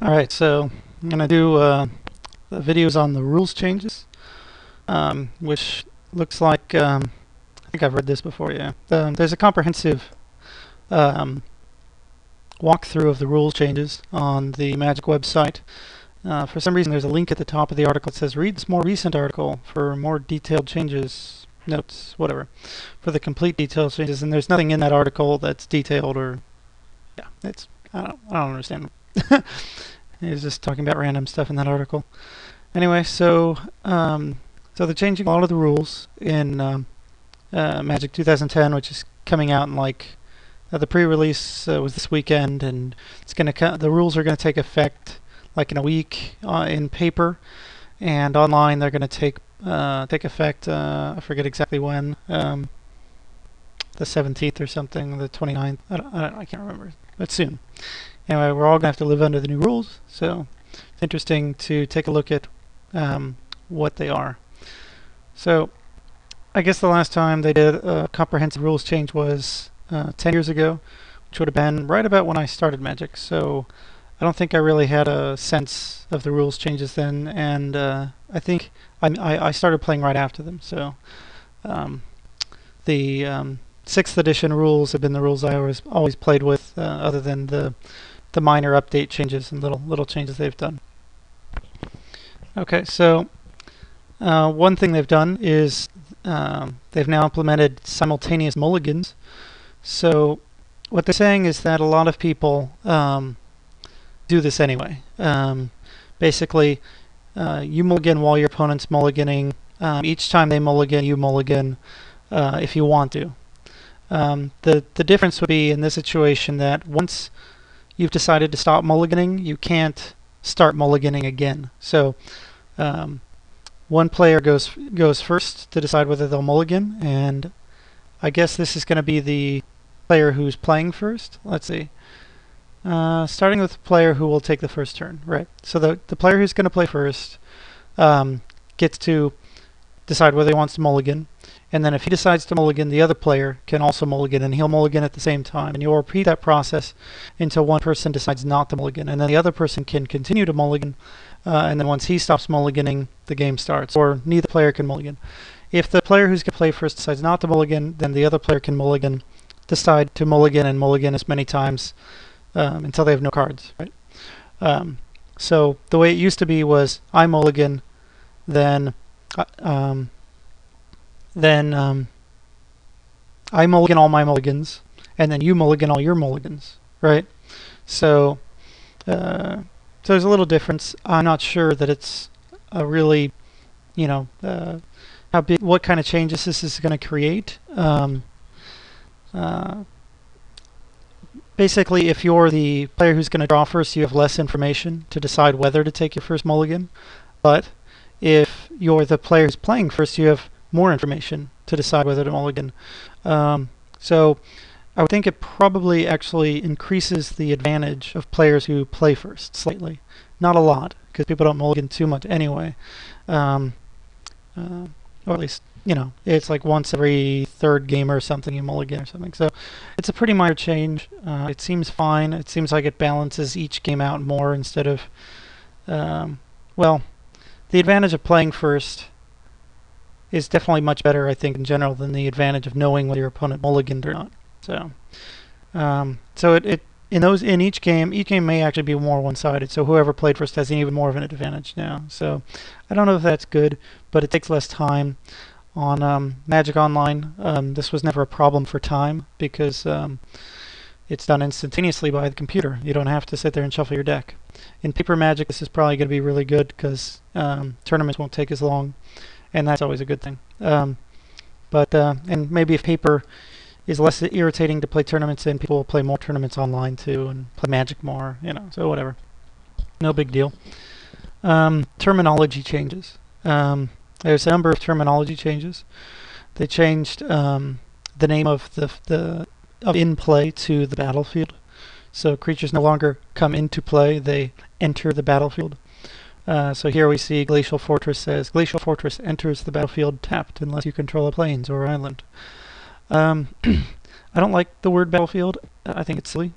Alright, so I'm going to do the videos on the rules changes, which looks like, I think I've read this before, yeah. There's a comprehensive um, walkthrough of the rules changes on the Magic website. For some reason, there's a link at the top of the article that says, read this more recent article for more detailed changes, notes, whatever, for the complete detailed changes, and there's nothing in that article that's detailed or, yeah, I don't understand. He was just talking about random stuff in that article. Anyway, so they're changing a lot of the rules in Magic 2010, which is coming out in the pre-release was this weekend, and the rules are gonna take effect like in a week in paper, and online they're gonna take effect. I forget exactly when. The 17th or something, the 29th. I can't remember, but soon. Anyway, we're all going to have to live under the new rules, so it's interesting to take a look at what they are. So, I guess the last time they did a comprehensive rules change was 10 years ago, which would have been right about when I started Magic, so I don't think I really had a sense of the rules changes then, and I think I started playing right after them, so the 6th edition rules have been the rules I always played with, other than the minor update changes and little changes they've done. Okay, so one thing they've done is they've now implemented simultaneous mulligans. So what they're saying is that a lot of people do this anyway. Basically, you mulligan while your opponent's mulliganing. Each time they mulligan, you mulligan if you want to. The difference would be in this situation that once you've decided to stop mulliganing, you can't start mulliganing again. So one player goes first to decide whether they'll mulligan, and I guess this is going to be the player who's playing first. Let's see. Starting with the player who will take the first turn, right? So the player who's going to play first gets to decide whether he wants to mulligan, and then if he decides to mulligan, the other player can also mulligan, and he'll mulligan at the same time, and you'll repeat that process until one person decides not to mulligan, and then the other person can continue to mulligan, and then once he stops mulliganing, the game starts, or neither player can mulligan. If the player who's going to play first decides not to mulligan, then the other player can decide to mulligan and mulligan as many times until they have no cards, right? So the way it used to be was I mulligan, then I mulligan all my mulligans, and then you mulligan all your mulligans, right? So, so there's a little difference. I'm not sure that it's a really, what kind of changes this is going to create. Basically, if you're the player who's going to draw first, you have less information to decide whether to take your first mulligan. But if you're the player who's playing first, you have more information to decide whether to mulligan. So I would think it probably actually increases the advantage of players who play first slightly. Not a lot, because people don't mulligan too much anyway. Or at least, it's like once every third game or something you mulligan or something. So it's a pretty minor change. It seems fine. It seems like it balances each game out more instead of, well, the advantage of playing first is definitely much better, I think, in general, than the advantage of knowing whether your opponent mulliganed or not. So, in each game may actually be more one-sided. So whoever played first has even more of an advantage now. So I don't know if that's good, but it takes less time on Magic Online. This was never a problem for time because it's done instantaneously by the computer. You don't have to sit there and shuffle your deck. In paper Magic, this is probably going to be really good because tournaments won't take as long, and that's always a good thing. And maybe if paper is less irritating to play tournaments in, people will play more tournaments online too and play Magic more, so whatever. No big deal. Terminology changes. There's a number of terminology changes. They changed the name of of in play to the battlefield. So creatures no longer come into play, they enter the battlefield. So here we see Glacial Fortress says, Glacial Fortress enters the battlefield tapped unless you control a plains or island. I don't like the word battlefield. I think it's silly.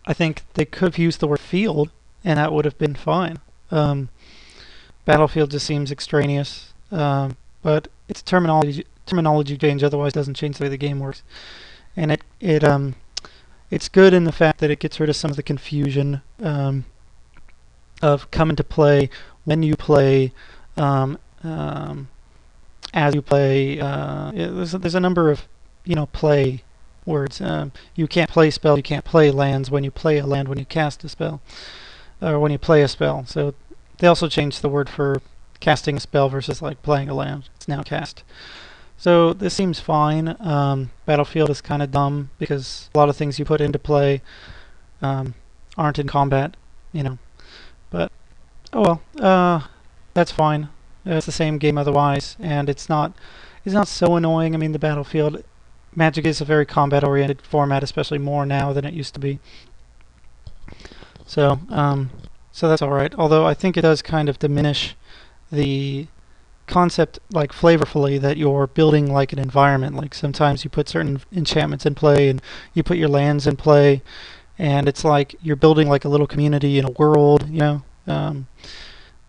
I think they could have used the word field, and that would have been fine. Um, Battlefield just seems extraneous, but it's terminology change. Otherwise, doesn't change the way the game works, and it's good in the fact that it gets rid of some of the confusion of come into play when you play, um, um, as you play. There's a number of play words. You can't play spells. You can't play lands when you play a land when you cast a spell or when you play a spell. So they also changed the word for casting a spell versus like playing a land. It's now cast. So this seems fine. Battlefield is kind of dumb because a lot of things you put into play aren't in combat, you know. But oh well, that's fine. It's the same game otherwise, and it's not so annoying. I mean, the Battlefield Magic is a very combat-oriented format, especially more now than it used to be. So so that's all right. Although I think it does kind of diminish the concept like flavorfully that you're building like an environment. Like sometimes you put certain enchantments in play and you put your lands in play, and it's like you're building like a little community in a world,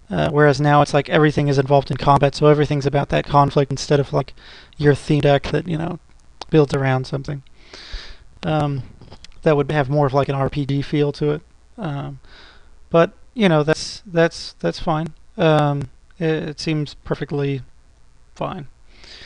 whereas now it's like everything is involved in combat, so everything's about that conflict instead of like your theme deck that builds around something. That would have more of like an RPG feel to it. But that's fine. It seems perfectly fine.